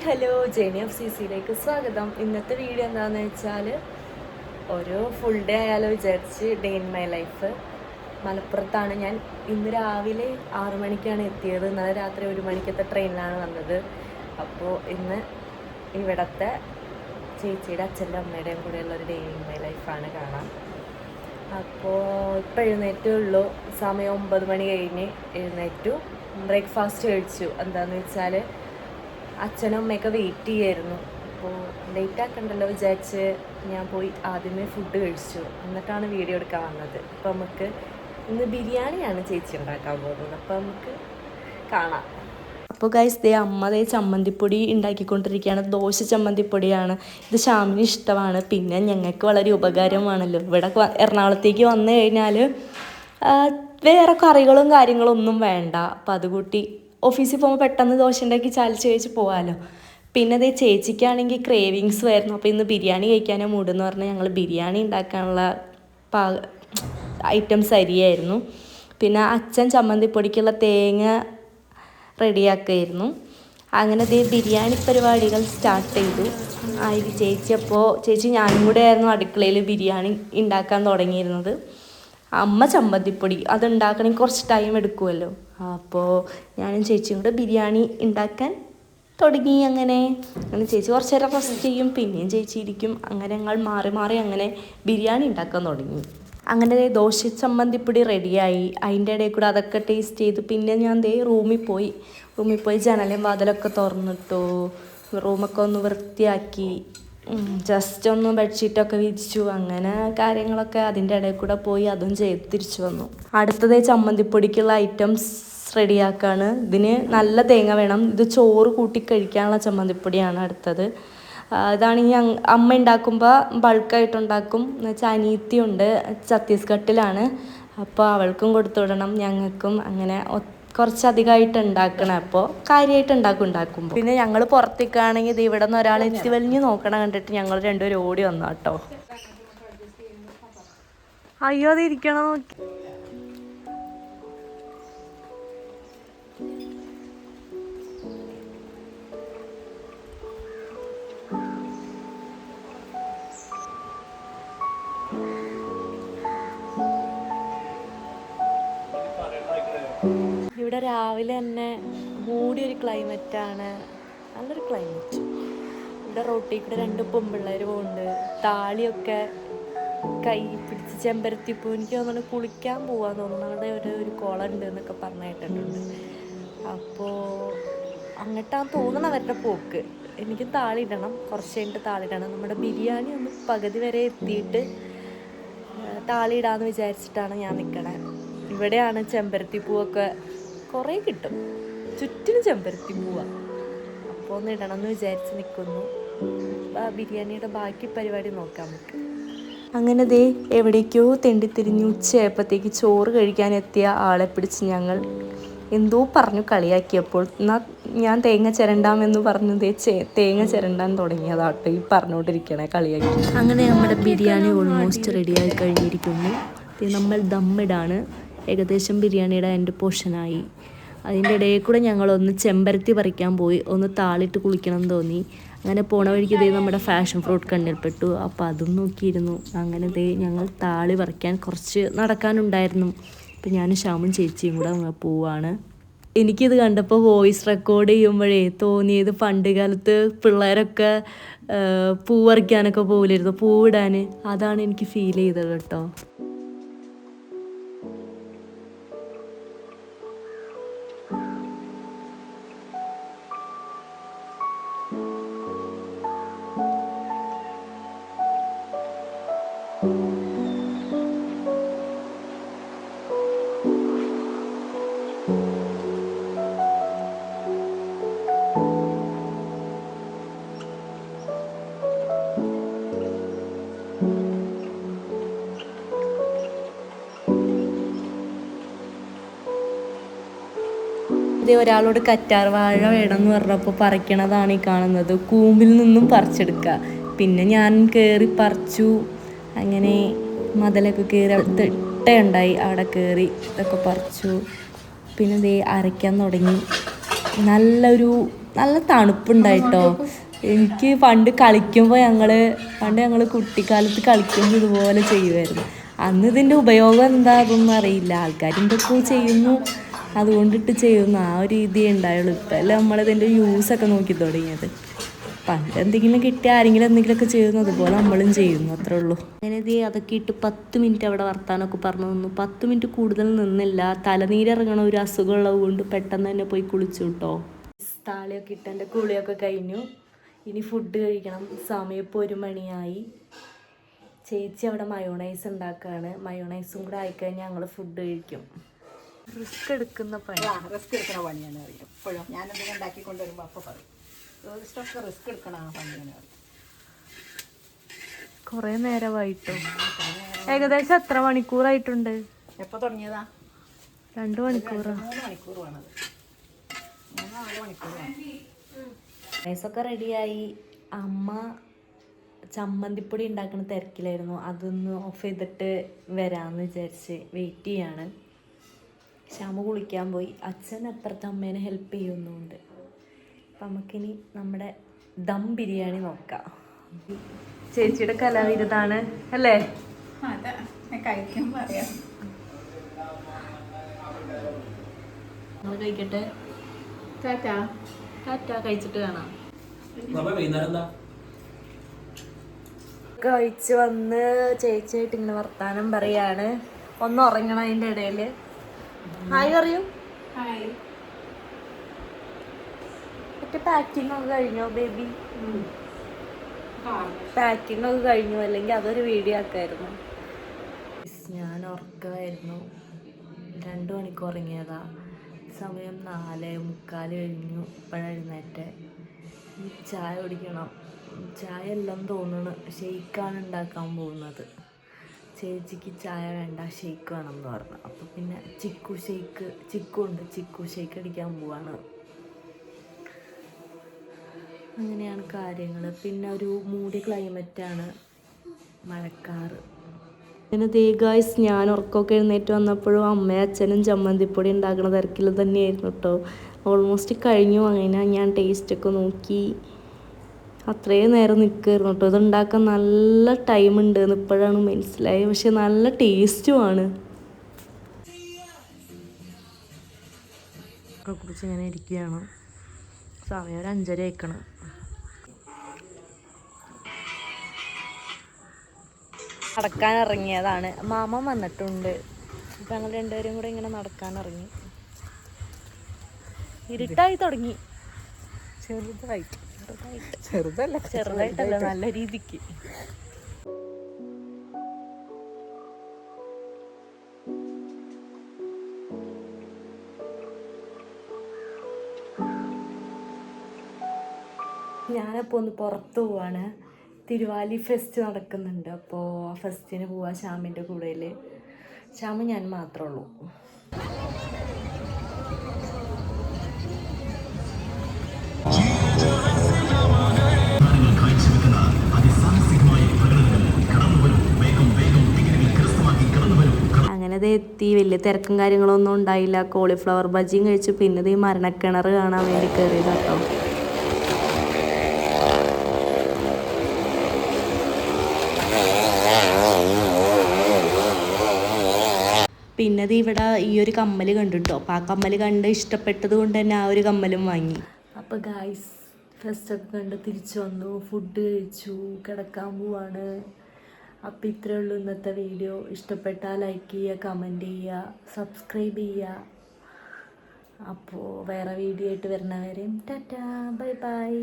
Hello, journey of C സിയിലേക്ക് സ്വാഗതം. ഇന്നത്തെ വീഡിയോ എന്താണെന്ന് വെച്ചാൽ ഒരു ഫുൾ ഡേ ആയാലോ വിചാരിച്ച് ഡേ ഇൻ മൈ ലൈഫ്. മലപ്പുറത്താണ് ഞാൻ. ഇന്ന് രാവിലെ 6 മണിക്കാണ് എത്തിയത്. ഇന്നലെ രാത്രി 1 മണിക്കത്തെ ട്രെയിനിലാണ് വന്നത്. അപ്പോൾ ഇന്ന് ഇവിടുത്തെ ചേച്ചിയുടെ അച്ഛൻ്റെ അമ്മയുടെയും കൂടെയുള്ള ഒരു ഡേ ഇൻ മൈ ലൈഫാണ് കാണാം. അപ്പോൾ ഇപ്പോൾ എഴുന്നേറ്റേ ഉള്ളൂ. സമയം 9 മണി കഴിഞ്ഞ് എഴുന്നേറ്റു. ബ്രേക്ക്ഫാസ്റ്റ് കഴിച്ചു. എന്താണെന്ന് വെച്ചാൽ അച്ഛനും അമ്മയൊക്കെ വെയിറ്റ് ചെയ്യായിരുന്നു. അപ്പോൾ ലേറ്റ് ആക്കണ്ടല്ലോ വിചാരിച്ച് ഞാൻ പോയി ആദ്യമേ ഫുഡ് കഴിച്ചു. എന്നിട്ടാണ് വീഡിയോ എടുക്കാൻ വന്നത്. അപ്പോൾ നമുക്ക് ഇന്ന് ബിരിയാണിയാണ് ചേച്ചി ഉണ്ടാക്കാൻ പോകുന്നത്. അപ്പോൾ നമുക്ക് കാണാം. അപ്പോൾ ഗൈസ്, അമ്മ ചമ്മന്തിപ്പൊടി ഉണ്ടാക്കിക്കൊണ്ടിരിക്കുകയാണ്. ദോശ ചമ്മന്തിപ്പൊടിയാണ്. ഇത് ഷാമിന് ഇഷ്ടമാണ്. പിന്നെ ഞങ്ങൾക്ക് വളരെ ഉപകാരമാണല്ലോ. ഇവിടെ എറണാകുളത്തേക്ക് വന്നു കഴിഞ്ഞാൽ വേറെ കറികളും കാര്യങ്ങളും ഒന്നും വേണ്ട. അപ്പം അതുകൂട്ടി ഓഫീസിൽ പോകുമ്പോൾ പെട്ടെന്ന് ദോശ ഉണ്ടാക്കി ചാലിച്ച് കഴിച്ച് പോകാമല്ലോ. പിന്നെ ചേച്ചിക്കാണെങ്കിൽ ക്രേവിങ്സ് ആയിരുന്നു. അപ്പോൾ ഇന്ന് ബിരിയാണി കഴിക്കാനോ മൂടെന്ന് പറഞ്ഞാൽ ഞങ്ങൾ ബിരിയാണി ഉണ്ടാക്കാനുള്ള ഐറ്റംസ് അരിയായിരുന്നു. പിന്നെ അച്ഛൻ ചമ്മന്തിപ്പൊടിക്കുള്ള തേങ്ങ റെഡിയാക്കുമായിരുന്നു. അങ്ങനെ ബിരിയാണി പരിപാടികൾ സ്റ്റാർട്ട് ചെയ്തു. അതിൽ ചേച്ചി ഞാനും കൂടെ ആയിരുന്നു അടുക്കളയിൽ ബിരിയാണി ഉണ്ടാക്കാൻ തുടങ്ങിയിരുന്നത്. അമ്മ ചമ്മന്തിപ്പൊടി അതുണ്ടാക്കണമെങ്കിൽ കുറച്ച് ടൈം എടുക്കുമല്ലോ. അപ്പോൾ ഞാനും ചേച്ചിയും കൂടെ ബിരിയാണി ഉണ്ടാക്കാൻ തുടങ്ങി. അങ്ങനെ ചേച്ചി കുറച്ച് നേരം റെസ്റ്റ് ചെയ്യും, പിന്നെയും ചേച്ചി ഇരിക്കും. അങ്ങനെ ഞങ്ങൾ മാറി മാറി അങ്ങനെ ബിരിയാണി ഉണ്ടാക്കാൻ തുടങ്ങി. അങ്ങനെ ദോശ ചമ്മന്തിപ്പൊടി റെഡിയായി. അതിൻ്റെ ഇടയിൽ കൂടെ അതൊക്കെ ടേസ്റ്റ് ചെയ്തു. പിന്നെ ഞാൻ റൂമിൽ പോയി ജനലും വാതിലൊക്കെ തുറന്നിട്ടു. റൂമൊക്കെ ഒന്ന് വൃത്തിയാക്കി, ജസ്റ്റ് ഒന്ന് ബെഡ്ഷീറ്റൊക്കെ വിരിച്ചു. അങ്ങനെ കാര്യങ്ങളൊക്കെ അതിൻ്റെ ഇടയിൽ കൂടെ പോയി അതും ചെയ്ത് തിരിച്ചു വന്നു. അടുത്തത് ചമ്മന്തിപ്പൊടിക്കുള്ള ഐറ്റംസ് റെഡിയാക്കാണ്. ഇതിന് നല്ല തേങ്ങ വേണം. ഇത് ചോറ് കൂട്ടി കഴിക്കാനുള്ള ചമ്മന്തിപ്പൊടിയാണ് അടുത്തത്. ഇതാണെങ്കിൽ അമ്മ ഉണ്ടാക്കുമ്പോൾ ബൾക്കായിട്ടുണ്ടാക്കും. എന്ന് വെച്ചാൽ അനിയത്തിയുണ്ട്, ഛത്തീസ്ഗഡിലാണ്. അപ്പോൾ അവൾക്കും കൊടുത്തു വിടണം, ഞങ്ങൾക്കും. അങ്ങനെ കുറച്ചധികമായിട്ട് ഉണ്ടാക്കണം. അപ്പോൾ കാര്യമായിട്ട് ഉണ്ടാക്കുമ്പോൾ പിന്നെ ഞങ്ങൾ പുറത്തേക്കാണെങ്കിൽ ഇത് ഇവിടെ നിന്ന് ഒരാൾ എത്തി വലിഞ്ഞ് നോക്കണം കണ്ടിട്ട് ഞങ്ങൾ രണ്ടുപേരും ഓടി വന്നു കേട്ടോ. അയ്യോ, അതിരിക്കണോ. ഇവിടെ രാവിലെ തന്നെ മൂടിയൊരു ക്ലൈമറ്റാണ്. നല്ലൊരു ക്ലൈമറ്റ്. ഇവിടെ റോട്ടിൽ കൂടെ 2 പെൺപിള്ളേർ പോകുന്നുണ്ട്. താളിയൊക്കെ കൈ പിടിച്ച് ചെമ്പരത്തിപ്പൂ. എനിക്ക് തോന്നുന്നു കുളിക്കാൻ പോവാന്ന് തോന്നുന്നു. അവിടെ ഒരു കുളം ഉണ്ട് എന്നൊക്കെ പറഞ്ഞിട്ടുണ്ട്. അപ്പോൾ അങ്ങോട്ടാണ് തോന്നണം അവരുടെ പോക്ക്. എനിക്ക് താളിയിടണം, കുറച്ച് കഴിഞ്ഞിട്ട് താളിയിടണം. നമ്മുടെ ബിരിയാണി ഒന്ന് പകുതി വരെ എത്തിയിട്ട് താളിയിടാന്ന് വിചാരിച്ചിട്ടാണ് ഞാൻ നിൽക്കണേ. ഇവിടെയാണ് ചെമ്പരത്തിപ്പൂവൊക്കെ കുറേ കിട്ടും. ചുറ്റിനും ചെമ്പരത്തിപ്പൂവാണ്. അപ്പോൾ ഒന്ന് ഇടണം എന്ന് വിചാരിച്ച് നിൽക്കുന്നു. ബിരിയാണിയുടെ ബാക്കി പരിപാടി നോക്കാം നമുക്ക്. അങ്ങനെ എവിടേക്കോ തെണ്ടിത്തിരിഞ്ഞ് ഉച്ചയായപ്പോഴത്തേക്ക് ചോറ് കഴിക്കാനെത്തിയ ആളെ പിടിച്ച് ഞങ്ങൾ എന്തോ പറഞ്ഞു കളിയാക്കിയപ്പോൾ ഞാൻ തേങ്ങ ചിരണ്ടാമെന്ന് പറഞ്ഞു തേങ്ങ ചിരണ്ടാൻ തുടങ്ങിയതാട്ടോ ഈ പറഞ്ഞുകൊണ്ടിരിക്കണേ കളിയാക്കി. അങ്ങനെ നമ്മുടെ ബിരിയാണി ഓൾമോസ്റ്റ് റെഡിയായി കഴിഞ്ഞിരിക്കുന്നു. നമ്മൾ ദമ്മിടാണ്. ഏകദേശം ബിരിയാണിയുടെ എൻ്റെ പോർഷനായി. അതിൻ്റെ ഇടയിൽ കൂടെ ഞങ്ങളൊന്ന് ചെമ്പരത്തി പറിക്കാൻ പോയി. ഒന്ന് താളിട്ട് കുളിക്കണം എന്ന് തോന്നി. അങ്ങനെ പോണ വഴിക്ക് നമ്മുടെ ഫാഷൻ ഫ്രൂട്ട് കണ്ണിൽപ്പെട്ടു. അപ്പോൾ അതും നോക്കിയിരുന്നു. അങ്ങനെ ഞങ്ങൾ താളി പറിക്കാൻ കുറച്ച് നടക്കാനുണ്ടായിരുന്നു. അപ്പോൾ ഞാനും ഷാമും ചേച്ചിയും കൂടെ പോവാണ്. എനിക്കിത് കണ്ടപ്പോൾ വോയിസ് റെക്കോർഡ് ചെയ്യുമ്പോഴേ തോന്നിയത് പണ്ട് കാലത്ത് പിള്ളേരൊക്കെ പൂ പറിക്കാനൊക്കെ പോകില്ലായിരുന്നു, പൂവിടാൻ. അതാണ് എനിക്ക് ഫീൽ ചെയ്തത് കേട്ടോ. ഒരാളോട് കറ്റാർ വാഴ വേണമെന്ന് പറഞ്ഞപ്പോൾ പറിക്കണതാണ് ഈ കാണുന്നത്. കൂമ്പിൽ നിന്നും പറിച്ചെടുക്കുക. പിന്നെ ഞാൻ കയറി പറിച്ചു. അങ്ങനെ മതിലൊക്കെ കയറി തിട്ടയുണ്ടായി, അവിടെ കയറി ഇതൊക്കെ പറിച്ചു. പിന്നെ അരയ്ക്കാൻ തുടങ്ങി. നല്ലൊരു നല്ല തണുപ്പുണ്ടായിട്ടോ. എനിക്ക് പണ്ട് ഞങ്ങൾ കുട്ടിക്കാലത്ത് കളിക്കുമ്പോൾ ഇതുപോലെ ചെയ്യുമായിരുന്നു. അന്ന് ഇതിൻ്റെ ഉപയോഗം എന്താ അതൊന്നും അറിയില്ല. ആൾക്കാരെന്തൊക്കെയോ ചെയ്യുന്നു, അതുകൊണ്ടിട്ട് ചെയ്യുന്നു, ആ ഒരു രീതി ഉണ്ടായുള്ളൂ. ഇപ്പം അല്ലേ നമ്മളിതിൻ്റെ യൂസൊക്കെ നോക്കി തുടങ്ങിയത്. പണ്ട് എന്തെങ്കിലും കിട്ടിയാൽ ആരെങ്കിലും എന്തെങ്കിലുമൊക്കെ ചെയ്യുന്നു, അതുപോലെ നമ്മളും ചെയ്യുന്നു, അത്രേ ഉള്ളൂ. ഞാനിത് അതൊക്കെ ഇട്ട് 10 മിനിറ്റ് അവിടെ വർത്താനമൊക്കെ പറഞ്ഞു നിന്നു. 10 മിനിറ്റ് കൂടുതൽ നിന്നില്ല. തലനീരിറങ്ങണ ഒരു അസുഖമുള്ളത് കൊണ്ട് പെട്ടെന്ന് തന്നെ പോയി കുളിച്ചു കേട്ടോ. താളിയൊക്കെ ഇട്ട് എൻ്റെ കുളിയൊക്കെ കഴിഞ്ഞു. ഇനി ഫുഡ് കഴിക്കണം. സമയം ഇപ്പോൾ 1 മണിയായി. ചേച്ചി അവിടെ മയോണൈസ് ഉണ്ടാക്കുകയാണ്. മയോണൈസും കൂടെ ആയിക്കഴിഞ്ഞാൽ ഞങ്ങൾ ഫുഡ് കഴിക്കും. റിസ്ക് എടുക്കുന്ന പണിയാണ് അറിയാം. ഇപ്പോഴും ഞാനെന്തെങ്കിലും ഉണ്ടാക്കി കൊണ്ടുവരുമ്പോൾ അപ്പോൾ പറയും റിസ്ക് എടുക്കണം ആ പണിയാണ്. കുറേ നേരമായിട്ടോ. ഏകദേശം എത്ര മണിക്കൂറായിട്ടുണ്ട്? എപ്പോൾ തുടങ്ങിയതാ? 2 മണിക്കൂറാ. 3 മണിക്കൂർ വേണത്. 3-4 മണിക്കൂർ വേണം. റൈസൊക്കെ റെഡിയായി. അമ്മ ചമ്മന്തിപ്പൊടി ഉണ്ടാക്കുന്ന തിരക്കിലായിരുന്നു. അതൊന്ന് ഓഫ് ചെയ്തിട്ട് വരാമെന്ന് വിചാരിച്ച് വെയിറ്റ് ചെയ്യാണ്. ശ്യാമ കുളിക്കാൻ പോയി. അച്ഛൻ അപ്പുറത്ത് അമ്മേനെ ഹെൽപ്പ് ചെയ്യുന്നുണ്ട്. അപ്പം നമുക്കിനി നമ്മുടെ ദം ബിരിയാണി നോക്കാം. ചേച്ചിയുടെ കലാവിരുതാണ് അല്ലേ? നമ്മൾ കഴിക്കട്ടെ. ടാറ്റ കഴിച്ചിട്ട് കാണാം. കഴിച്ച് വന്ന് ചേച്ചിയായിട്ട് ഇങ്ങനെ വർത്താനം പറയാണ്. ഒന്ന് ഉറങ്ങണം അതിൻ്റെ ഇടയിൽ. ഹായ് പറയൂ. മറ്റേ പാക്കിംഗ് ഒക്കെ കഴിഞ്ഞോ ബേബി? പാക്കിംഗ് ഒക്കെ കഴിഞ്ഞു, അല്ലെങ്കിൽ അതൊരു വീഡിയോ ആക്കായിരുന്നു. ഞാൻ ഉറക്കമായിരുന്നു. 2 മണിക്കൂർ ഉറങ്ങിയതാ. സമയം 4:45 കഴിഞ്ഞു. ഇപ്പോഴാണ് എഴുന്നേറ്റെ. ചായ കുടിക്കണം. ചായ എല്ലാം തോന്നുന്നു ഷെയ്ക്കാണ് ഉണ്ടാക്കാൻ പോകുന്നത്. ചേച്ചിക്ക് ചായ വേണ്ട, ഷെയ്ക്ക് വേണം എന്ന് പറഞ്ഞു. അപ്പോൾ പിന്നെ ചിക്കു ഷെയ്ക്ക് അടിക്കാൻ പോവാണ്. അങ്ങനെയാണ് കാര്യങ്ങൾ. പിന്നെ ഒരു മൂടിയ ക്ലൈമറ്റാണ്, മഴക്കാറ്. പിന്നെ ഗായ്സ്, ഞാൻ ഉറക്കമൊക്കെ എഴുന്നേറ്റ് വന്നപ്പോഴും അമ്മയും അച്ഛനും ചമ്മന്തിപ്പൊടി ഉണ്ടാക്കുന്ന തിരക്കിൽ തന്നെയായിരുന്നു കേട്ടോ. ഓൾമോസ്റ്റ് കഴിഞ്ഞു. അങ്ങനെ ഞാൻ ടേസ്റ്റൊക്കെ നോക്കി. അത്രയും നേരം നിൽക്കുമായിരുന്നു കേട്ടോ. ഇതുണ്ടാക്കാൻ നല്ല ടൈം ഉണ്ട് എന്ന് ഇപ്പോഴാണ് മനസ്സിലായത്. പക്ഷെ നല്ല ടേസ്റ്റുമാണ്. ഒക്കെ കുറിച്ച് ഇങ്ങനെ ഇരിക്കുകയാണ്. സമയം ഒരു 5:30 ആയിക്കണം. നടക്കാൻ ഇറങ്ങിയതാണ്. മാമൻ വന്നിട്ടുണ്ട്. അപ്പം ഞങ്ങൾ രണ്ടുപേരും കൂടെ ഇങ്ങനെ നടക്കാൻ ഇറങ്ങി. ഇരുട്ടായി തുടങ്ങി. ചെറുതായിട്ടല്ല, നല്ല രീതിക്ക്. ഞാനപ്പോൾ ഒന്ന് പുറത്ത് പോവാണ്. തിരുവാലി ഫെസ്റ്റ് നടക്കുന്നുണ്ട്. അപ്പോൾ ആ ഫെസ്റ്റിന് പോവാ ശ്യാമിൻ്റെ കൂടെയിൽ. ശ്യാമ് ഞാൻ മാത്രമേ ഉള്ളൂ. അങ്ങനെ അത് എത്തി. വലിയ തിരക്കും കാര്യങ്ങളൊന്നും ഉണ്ടായില്ല. കോളിഫ്ലവർ ബജിയും കഴിച്ചു. പിന്നെ ഈ മരണക്കിണർ കാണാൻ വേണ്ടി കയറിയത് കേട്ടോ. പിന്നെ ഇവിടെ ഈ ഒരു കമ്മൽ കണ്ടിട്ടോ. അപ്പോൾ ആ കമ്മൽ കണ്ട് ഇഷ്ടപ്പെട്ടത് കൊണ്ട് തന്നെ ആ ഒരു കമ്മലും വാങ്ങി. അപ്പോൾ ഗായ്സ്, ഫെസ്റ്റൊക്കെ കണ്ട് തിരിച്ചു വന്നു. ഫുഡ് കഴിച്ചു, കിടക്കാൻ പോവാണ്. അപ്പോൾ ഇത്രയേ ഉള്ളൂ ഇന്നത്തെ വീഡിയോ. ഇഷ്ടപ്പെട്ടാൽ ലൈക്ക് ചെയ്യുക, കമൻറ്റ് ചെയ്യുക, സബ്സ്ക്രൈബ് ചെയ്യുക. അപ്പോൾ വേറെ വീഡിയോ ആയിട്ട് വരുന്നവരെയും ടാറ്റാ, ബൈ ബൈ.